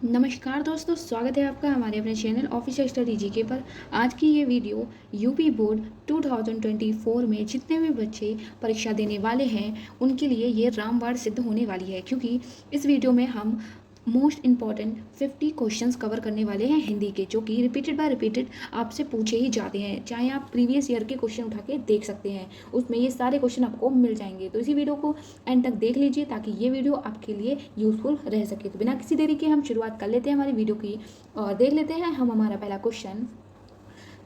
नमस्कार दोस्तों, स्वागत है आपका हमारे अपने चैनल ऑफिशियल स्टडी जीके पर। आज की ये वीडियो यूपी बोर्ड 2024 में जितने भी बच्चे परीक्षा देने वाले हैं उनके लिए ये रामबाण सिद्ध होने वाली है, क्योंकि इस वीडियो में हम मोस्ट इम्पॉर्टेंट 50 क्वेश्चंस कवर करने वाले हैं हिंदी के, जो कि रिपीटेड बाय रिपीटेड आपसे पूछे ही जाते हैं। चाहे आप प्रीवियस ईयर के क्वेश्चन उठा के देख सकते हैं, उसमें ये सारे क्वेश्चन आपको मिल जाएंगे। तो इसी वीडियो को एंड तक देख लीजिए ताकि ये वीडियो आपके लिए यूजफुल रह सके। तो बिना किसी देरी के हम शुरुआत कर लेते हैं हमारी वीडियो की और देख लेते हैं हम हमारा पहला क्वेश्चन।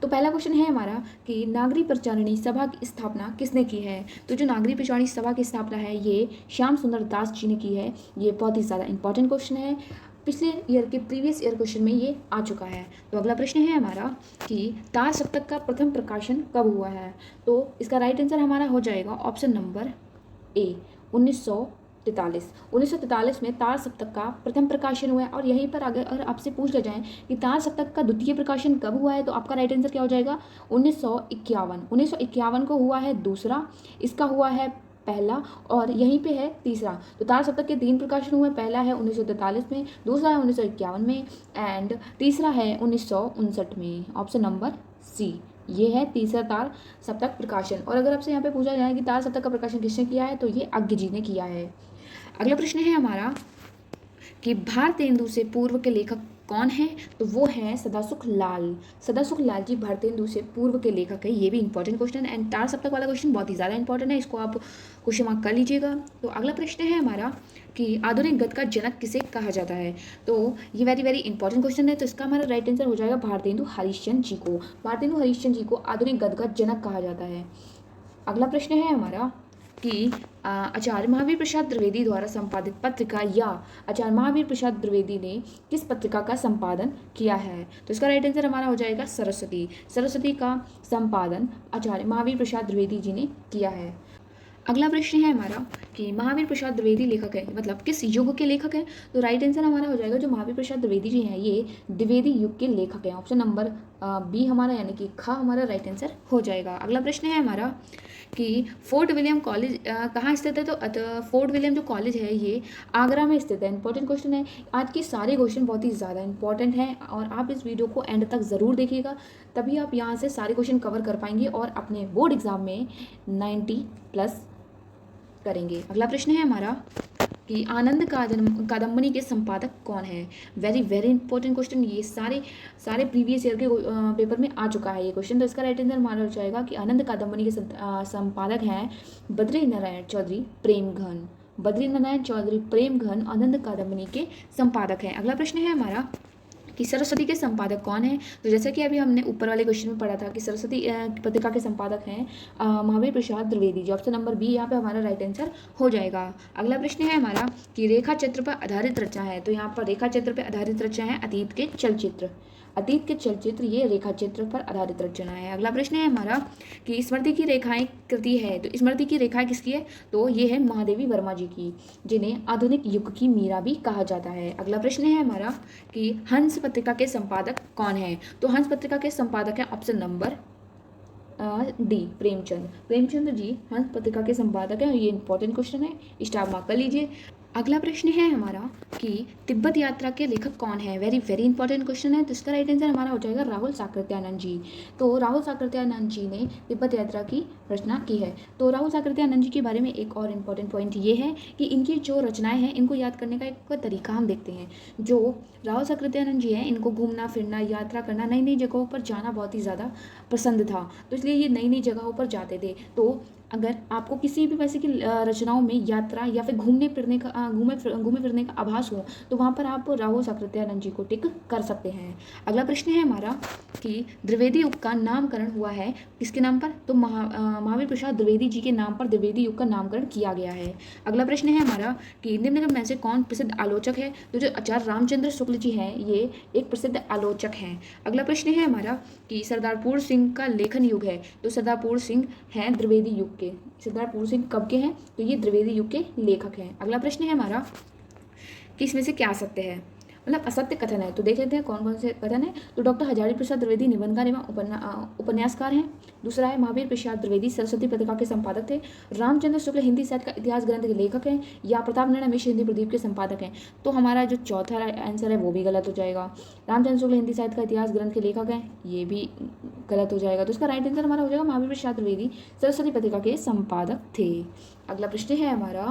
तो पहला क्वेश्चन है हमारा कि नागरी प्रचारिणी सभा की स्थापना किसने की है। तो जो नागरी प्रचारिणी सभा की स्थापना है ये श्याम सुंदर दास जी ने की है। ये बहुत ही ज़्यादा इंपॉर्टेंट क्वेश्चन है, पिछले ईयर के प्रीवियस ईयर क्वेश्चन में ये आ चुका है। तो अगला प्रश्न है हमारा कि तार सप्तक का प्रथम प्रकाशन कब हुआ है। तो इसका राइट आंसर हमारा हो जाएगा ऑप्शन नंबर ए 1943 में तार सप्तक का प्रथम प्रकाशन हुआ है। और यहीं पर अगर आपसे पूछ लिया जाए कि तार सप्तक का द्वितीय प्रकाशन कब हुआ है, तो आपका राइट आंसर क्या हो जाएगा 1951 को हुआ है दूसरा, इसका हुआ है पहला और यहीं पे है तीसरा। तो तार सप्तक के 3 प्रकाशन हुए, पहला है 1943 में, दूसरा है 1951 में एंड तीसरा है 1959 में। ऑप्शन नंबर सी ये है तीसरा तार सप्तक प्रकाशन। और अगर आपसे यहाँ पे पूछा जाए कि तार सप्तक का प्रकाशन किसने किया है, तो ये अज्ञ जी ने किया है। अगला प्रश्न है हमारा कि भारतेंदु से पूर्व के लेखक कौन है। तो वो है सदासुख लाल जी भारतेंदु से पूर्व के लेखक है। ये भी इंपॉर्टेंट क्वेश्चन है एंड तार सप्तक वाला क्वेश्चन बहुत ही ज़्यादा इंपॉर्टेंट है, इसको आप क्वेश्चन मार्क कर लीजिएगा। तो अगला प्रश्न है हमारा कि आधुनिक गद्य का जनक किसे कहा जाता है। तो ये वेरी वेरी इंपॉर्टेंट क्वेश्चन है, तो इसका हमारा राइट आंसर हो जाएगा भारतेंदु हरिश्चंद्र जी को। भारतेंदु हरिश्चंद्र जी को आधुनिक गद्य का जनक कहा जाता है। अगला प्रश्न है हमारा कि आचार्य महावीर प्रसाद द्विवेदी द्वारा संपादित पत्रिका या आचार्य महावीर प्रसाद द्विवेदी ने किस पत्रिका का संपादन किया है। तो इसका राइट आंसर हमारा हो जाएगा सरस्वती का संपादन आचार्य महावीर प्रसाद द्विवेदी जी ने किया है। अगला प्रश्न है हमारा कि महावीर प्रसाद द्विवेदी लेखक है, मतलब किस युग के लेखक हैं। तो राइट आंसर हमारा हो जाएगा जो महावीर प्रसाद द्विवेदी जी हैं ये द्विवेदी युग के लेखक हैं। ऑप्शन नंबर बी हमारा यानी कि खा हमारा राइट आंसर हो जाएगा। अगला प्रश्न है हमारा कि फोर्ट विलियम कॉलेज कहाँ स्थित है। तो फोर्ट विलियम जो कॉलेज है ये आगरा में स्थित है। इंपॉर्टेंट क्वेश्चन है, आज के सारे क्वेश्चन बहुत ही ज़्यादा इंपॉर्टेंट हैं और आप इस वीडियो को एंड तक ज़रूर देखिएगा, तभी आप यहाँ से सारे क्वेश्चन कवर कर पाएंगे और अपने बोर्ड एग्जाम में 90+ करेंगे। अगला प्रश्न है हमारा कि आनंद कादम्बनी के संपादक कौन है। वेरी वेरी इंपॉर्टेंट क्वेश्चन, ये सारे प्रीवियस ईयर के पेपर में आ चुका है ये क्वेश्चन। तो इसका राइट आंसर हमारा हो जाएगा कि आनंद कादम्बनी के संपादक हैं बद्री नारायण चौधरी प्रेमघन आनंद कादम्बनी के संपादक हैं। अगला प्रश्न है हमारा कि सरस्वती के संपादक कौन है। तो जैसा कि अभी हमने ऊपर वाले क्वेश्चन में पढ़ा था कि सरस्वती पत्रिका के संपादक हैं Mahavir Prasad Dwivedi ji. Option number B यहाँ पे हमारा राइट आंसर हो जाएगा। अगला प्रश्न है हमारा कि रेखा चित्र पर आधारित रचना है। तो यहाँ पर रेखा चित्र पर आधारित रचना है अतीत के चलचित्र ये रेखा चित्र पर आधारित रचना है। अगला प्रश्न है हमारा कि स्मृति की रेखाएं कृति है। तो स्मृति की रेखाएं किसकी है, तो ये है महादेवी वर्मा जी की, जिन्हें आधुनिक युग की मीरा भी कहा जाता है। अगला प्रश्न है हमारा कि हंस पत्रिका के संपादक कौन है। तो हंस पत्रिका के संपादक है option number D Premchand ji हंस पत्रिका के संपादक हैं। ये इंपॉर्टेंट क्वेश्चन है, स्टार मार्क कर लीजिए। अगला प्रश्न है हमारा कि तिब्बत यात्रा के लेखक कौन है। वेरी वेरी इंपॉर्टेंट क्वेश्चन है, तो इसका राइट आंसर हमारा हो जाएगा राहुल साकृत्यानंद जी। तो राहुल साकृत्यानंद जी ने तिब्बत यात्रा की रचना की है। तो राहुल साकृत्यानंद जी के बारे में एक और इम्पॉर्टेंट पॉइंट ये है कि इनकी जो रचनाएं हैं इनको याद करने का एक तरीका हम देखते हैं। जो राहुल साकृत्यानंद जी हैं इनको घूमना फिरना, यात्रा करना, नई नई जगहों पर जाना बहुत ही ज़्यादा पसंद था, तो इसलिए ये नई नई जगहों पर जाते थे। तो अगर आपको किसी भी वैसे की रचनाओं में यात्रा या फिर घूमने फिरने का आभास हो तो वहाँ पर आप राहुल साकृत्यानंद जी को टिक कर सकते हैं। अगला प्रश्न है हमारा कि द्विवेदी युग का नामकरण हुआ है किसके नाम पर। तो महावीर प्रसाद द्विवेदी जी के नाम पर द्विवेदी युग का नामकरण किया गया है। अगला प्रश्न है हमारा कि निम्नलिखित में से कौन प्रसिद्ध आलोचक है। तो जो आचार्य रामचंद्र शुक्ल जी हैं ये एक प्रसिद्ध आलोचक हैं। अगला प्रश्न है हमारा कि सरदारपुर सिंह का लेखन युग है। तो सरदारपुर सिंह हैं द्विवेदी युग के। सरदारपुर सिंह कब के हैं, तो ये द्विवेदी युग के लेखक हैं। अगला प्रश्न है हमारा कि इसमें से क्या सत्य है। मतलब असत्य कथन है। तो देख लेते हैं कौन कौन से कथन है। तो डॉक्टर हजारी प्रसाद द्विवेदी निबंधकार एवं उपन्यासकार हैं। दूसरा है महावीर प्रसाद द्विवेदी सरस्वती पत्रिका के संपादक थे। रामचंद्र शुक्ल हिंदी साहित्य का इतिहास ग्रंथ के लेखक हैं। या प्रताप नारायण मिश्र हिंदी प्रदीप के संपादक हैं। तो हमारा जो चौथा आंसर है वो भी गलत हो जाएगा। रामचंद्र शुक्ल हिंदी साहित्य का इतिहास ग्रंथ के लेखक हैं, ये भी गलत हो जाएगा। तो इसका राइट आंसर हमारा हो जाएगा महावीर प्रसाद द्विवेदी सरस्वती पत्रिका के संपादक थे। अगला प्रश्न है हमारा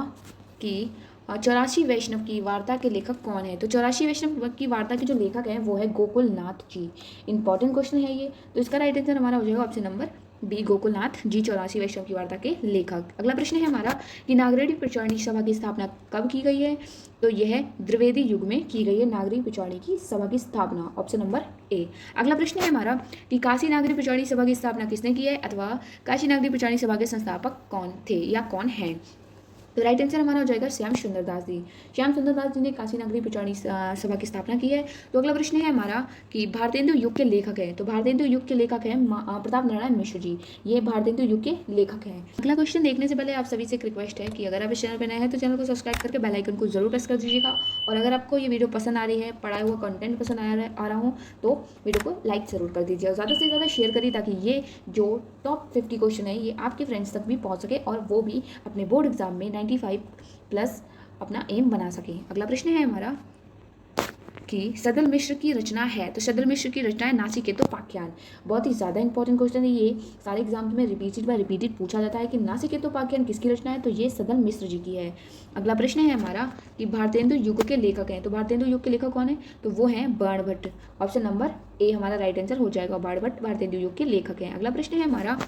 कि 84 वैष्णव की वार्ता के लेखक कौन है। तो 84 वैष्णव की वार्ता के जो लेखक हैं वो है गोकुलनाथ जी। इंपॉर्टेंट क्वेश्चन है ये। तो इसका राइट आंसर हमारा हो जाएगा ऑप्शन नंबर बी, गोकुलनाथ जी 84 वैष्णव की वार्ता के लेखक। अगला प्रश्न है हमारा कि नागरिक प्रचारणी सभा की स्थापना कब की गई है। तो यह द्विवेदी युग में की गई है नागरिक प्रचारणी की सभा की स्थापना, ऑप्शन नंबर ए। अगला प्रश्न है हमारा कि काशी नागरिक प्रचारणी सभा की स्थापना किसने की है अथवा काशी नागरिक प्रचारणी सभा के संस्थापक कौन थे या कौन हैं। तो राइट आंसर हमारा हो जाएगा श्याम सुंदर दास जी। श्याम सुंदर दास जी ने काशी नागरिक प्रचारणी सभा की स्थापना की है। तो अगला प्रश्न है हमारा कि भारतेंदु युग के लेखक हैं। तो भारतेंदु युग के लेखक हैं प्रताप नारायण मिश्र जी, ये भारतेंदु युग के लेखक हैं। अगला क्वेश्चन देखने से पहले आप सभी से एक रिक्वेस्ट है कि अगर आप इस चैनल पर नए हैं तो चैनल को सब्सक्राइब करके बेल आइकन को जरूर प्रेस कर दीजिएगा। और अगर आपको ये वीडियो पसंद आ रही है, पढ़ाया हुआ कंटेंट पसंद आ रहा हो तो वीडियो को लाइक जरूर कर दीजिए और ज़्यादा से ज़्यादा शेयर करिए ताकि ये जो टॉप 50 क्वेश्चन है ये आपके फ्रेंड्स तक भी पहुँच सके और वो भी अपने बोर्ड एग्जाम में 95+ अपना एम बना सके। अगला प्रश्न है हमारा कि सदल मिश्र की रचना है। तो सदल मिश्र की रचना है नासिकेतोपाख्यान। बहुत ही ज़्यादा इंपॉर्टेंट क्वेश्चन है ये, सारे एग्जाम्स में रिपीटेड पूछा जाता है कि नासिकेतोपाख्यान किसकी रचना है। तो ये सदल मिश्र जी की है। अगला प्रश्न है हमारा कि भारतेंदु युग के लेखक हैं। तो भारतेंदु युग के लेखक कौन है। तो वो हैं बाणभट्ट, ऑप्शन नंबर ए हमारा राइट आंसर हो जाएगा। बाणभट्ट भारतेंदु युग के लेखक हैं। अगला प्रश्न है हमारा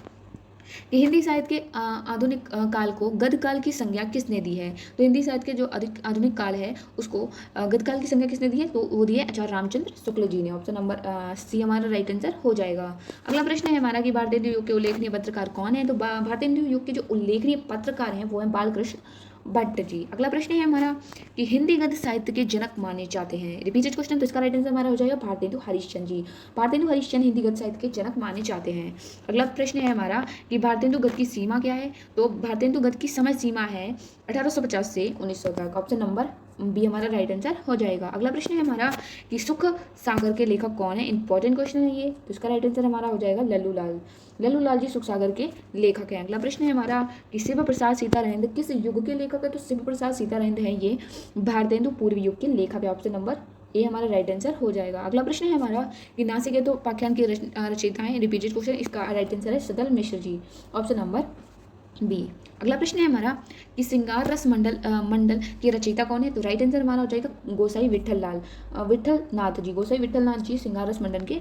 कि हिंदी साहित्य के आधुनिक काल को गद्य काल की संज्ञा किसने दी है। तो हिंदी साहित्य के जो अधिक आधुनिक काल है उसको गद्य काल की संज्ञा किसने दी है। तो वो दी है आचार्य रामचंद्र शुक्ल जी ने, ऑप्शन नंबर सी हमारा राइट आंसर हो जाएगा। अगला प्रश्न है हमारा कि भारतेंदु युग के उल्लेखनीय पत्रकार कौन है। तो भारतेंदु युग के जो उल्लेखनीय पत्रकार हैं वो हैं बालकृष्ण भट्ट जी। अगला प्रश्न है हमारा कि हिंदी गद्य साहित्य के जनक माने जाते हैं। रिपीटेड क्वेश्चन, तो इसका राइट आंसर हमारा हो जाएगा भारतेंदु हरिश्चंद्र जी। भारतेंदु हरिश्चंद्र हिंदी गद्य साहित्य के जनक माने जाते हैं। अगला प्रश्न है हमारा कि भारतेंदु गद्य की सीमा क्या है। तो भारतेंदु गद्य की समय सीमा है 1850 से 1900 तक, ऑप्शन नंबर बी हमारा राइट आंसर हो जाएगा। अगला प्रश्न है हमारा कि सुख सागर के लेखक कौन है। इंपॉर्टेंट क्वेश्चन है ये, तो इसका राइट आंसर हमारा हो जाएगा लल्लू लाल। लल्लू लाल जी सुख सागर के लेखक हैं। अगला प्रश्न है हमारा कि शिव प्रसाद सीतारहिंद किस युग के लेखक है। तो शिव प्रसाद सीतारहिंद है ये भारतेंदु पूर्व युग के लेखक है, ऑप्शन नंबर ए हमारा राइट आंसर हो जाएगा। अगला प्रश्न है हमारा कि नासिकेतोपाख्यान के रचयिता हैं। रिपीटेड क्वेश्चन, इसका राइट आंसर है सदल Mishra ji, option number B. अगला प्रश्न है हमारा कि श्रृंगार रस मंडल के रचयिता कौन है। तो राइट आंसर हमारा हो जाएगा गोसाई विठल नाथ जी। गोसाई विठल नाथ जी श्रृंगार रस मंडल के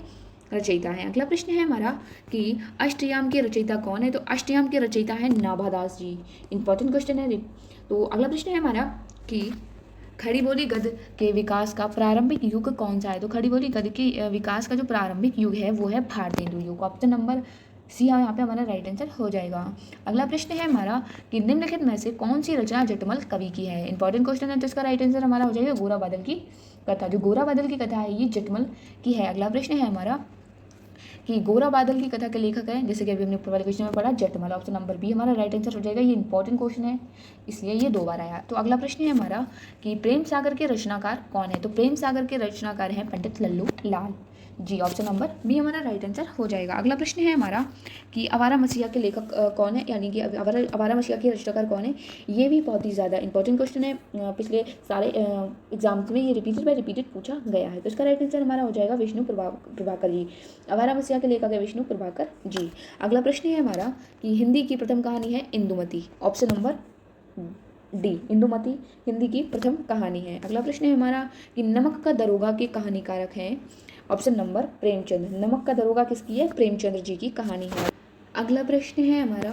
रचयिता है। अगला प्रश्न है हमारा कि अष्टयाम के रचयिता कौन है। तो अष्टयाम के रचयिता है नाभादास जी। इंपॉर्टेंट क्वेश्चन है। तो अगला प्रश्न है हमारा कि खड़ी बोली गद्य के विकास का प्रारंभिक युग कौन सा है। तो खड़ी बोली गद्य के विकास का जो प्रारंभिक युग है वो है भारतेंदु युग, ऑप्शन नंबर सी यहाँ पे हमारा राइट आंसर हो जाएगा। अगला प्रश्न है हमारा कि निम्नलिखित में से कौन सी रचना जटमल कवि की है। इंपॉर्टेंट क्वेश्चन है, तो इसका राइट आंसर हमारा हो जाएगा गोरा बादल की कथा। जो गोरा बादल की कथा है ये जटमल की है। अगला प्रश्न है हमारा कि गोरा बादल की कथा के लेखक है, जैसे कि अभी हमने ऊपर वाले क्वेश्चन में पढ़ा जटमल, ऑप्शन नंबर बी हमारा राइट आंसर हो जाएगा। ये इंपॉर्टेंट क्वेश्चन है इसलिए ये 2 बार आया। तो अगला प्रश्न है हमारा कि प्रेम सागर के रचनाकार कौन है। तो प्रेम सागर के रचनाकार हैं पंडित Lallu Lal ji, option number B हमारा राइट आंसर हो जाएगा। अगला प्रश्न है हमारा कि आवारा मसीहा के लेखक कौन है, यानी कि आवारा मसीहा के रचनाकार कौन है। ये भी बहुत ही ज़्यादा इंपॉर्टेंट क्वेश्चन है, पिछले सारे एग्जाम्स में ये रिपीटेड पूछा गया है। तो इसका राइट आंसर हमारा हो जाएगा विष्णु प्रभाकर जी। आवारा मसीहा के लेखक है विष्णु प्रभाकर जी। अगला प्रश्न है हमारा कि हिंदी की प्रथम कहानी है Indumati, option number D Indumati Hindi की प्रथम कहानी है। अगला प्रश्न है हमारा कि नमक का दरोगा के कहानीकारक हैं, ऑप्शन नंबर प्रेमचंद। नमक का दरोगा किसकी है, प्रेमचंद्र जी की कहानी है। अगला प्रश्न है हमारा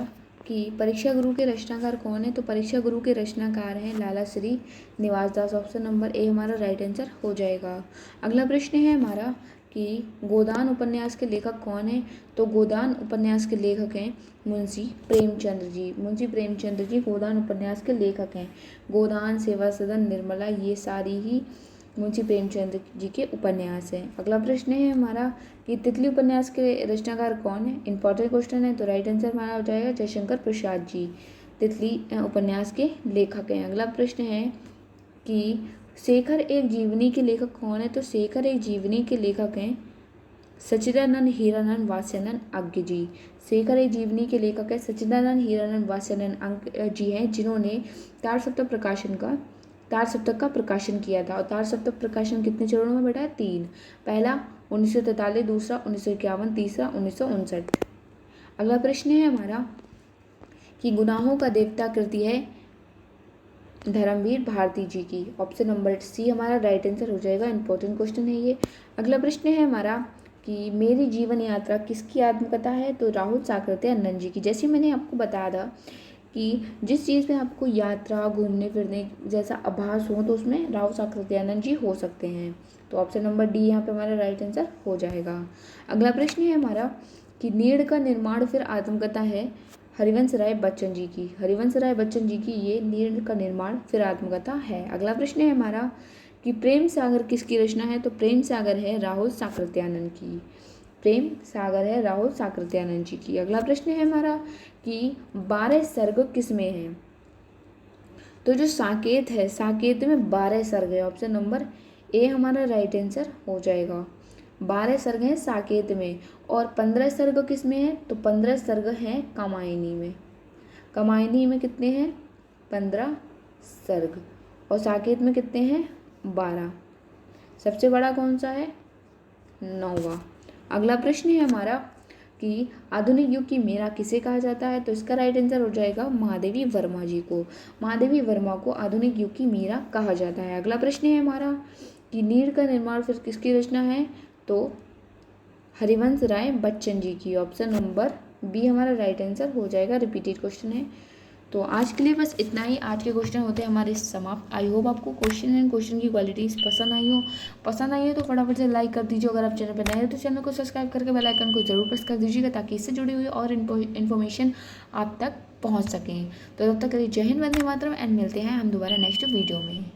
कि परीक्षा गुरु के रचनाकार कौन है। तो परीक्षा गुरु के रचनाकार हैं लाला श्री निवास दास, ऑप्शन नंबर ए हमारा राइट आंसर हो जाएगा। अगला प्रश्न है हमारा कि गोदान उपन्यास के लेखक कौन है। तो गोदान उपन्यास के लेखक हैं मुंशी प्रेमचंद्र जी। मुंशी प्रेमचंद्र जी गोदान उपन्यास के लेखक हैं। गोदान, सेवा सदन, निर्मला, ये सारी ही मुंशी प्रेमचंद्र जी के उपन्यास हैं। अगला प्रश्न है हमारा कि तितली उपन्यास के रचनाकार कौन है। इंपॉर्टेंट क्वेश्चन है, तो राइट आंसर हमारा हो जाएगा जयशंकर प्रसाद जी, तितली उपन्यास के लेखक हैं। अगला प्रश्न है कि शेखर एक जीवनी के लेखक कौन है? तो शेखर एक जीवनी के लेखक हैं सच्चिदानंद हीरानंद वात्स्यायन अंक जी। शेखर एक जीवनी के लेखक है सच्चिदानंद हीरानंद वात्स्यायन अंक जी हैं, जिन्होंने तार सप्तक का प्रकाशन किया था। और तार सप्तक प्रकाशन कितने चरणों में बेटा है? 3। पहला 1943, दूसरा 1951, तीसरा 1959। अगला प्रश्न है हमारा कि गुनाहों का देवता कृति है धर्मवीर भारती जी की। ऑप्शन नंबर सी हमारा राइट आंसर हो जाएगा। इंपॉर्टेंट क्वेश्चन है ये। अगला प्रश्न है हमारा कि मेरी जीवन यात्रा किसकी आत्मकथा है? तो राहुल साकृत्यानंद जी की। जैसे मैंने आपको बताया था कि जिस चीज़ में आपको यात्रा, घूमने फिरने जैसा आभास हो तो उसमें राहुल साकृत्यानंद जी हो सकते हैं। तो ऑप्शन नंबर डी यहाँ पे हमारा राइट आंसर हो जाएगा। अगला प्रश्न है हमारा कि नीड़ का निर्माण फिर आत्मकथा है हरिवंश राय बच्चन जी की। हरिवंश राय बच्चन जी की ये नीड़ का निर्माण फिर आत्मकथा है। अगला प्रश्न है हमारा कि प्रेम सागर किसकी रचना है? तो प्रेम सागर है राहुल साकृत्यानंद की। प्रेम सागर है राहुल साकृत्यानंद जी की। अगला प्रश्न है हमारा कि 12 सर्ग किस में है? तो जो साकेत है, साकेत में 12 सर्ग है। ऑप्शन नंबर ए हमारा राइट आंसर हो जाएगा। 12 सर्ग हैं साकेत में और 15 सर्ग किस में है? तो 15 सर्ग हैं कामायनी में। कामायनी में कितने हैं? 15 सर्ग। और साकेत में कितने हैं? 12। सबसे बड़ा कौन सा है? 9वां। अगला प्रश्न है हमारा कि आधुनिक युग की मीरा किसे कहा जाता है? तो इसका राइट आंसर हो जाएगा महादेवी वर्मा जी को। महादेवी वर्मा को आधुनिक युग की मीरा कहा जाता है। अगला प्रश्न है हमारा कि नीड़ का निर्माण फिर किसकी रचना है? तो हरिवंश राय बच्चन जी की। ऑप्शन नंबर बी हमारा राइट आंसर हो जाएगा। रिपीटेड क्वेश्चन है। तो आज के लिए बस इतना ही। आज के क्वेश्चन होते हैं हमारे समाप्त। आई होप आपको क्वेश्चन एंड क्वेश्चन की क्वालिटीज़ पसंद आई हो तो फटाफट से लाइक कर दीजिए। अगर आप चैनल पर नए हो तो चैनल को सब्सक्राइब करके बेल आइकन को जरूर प्रेस कर दीजिएगा ताकि इससे जुड़ी हुई और इन्फॉर्मेशन आप तक पहुँच सकें। तो तब तक के लिए जय हिंद, वंदे मातरम एंड मिलते हैं हम दोबारा नेक्स्ट वीडियो में।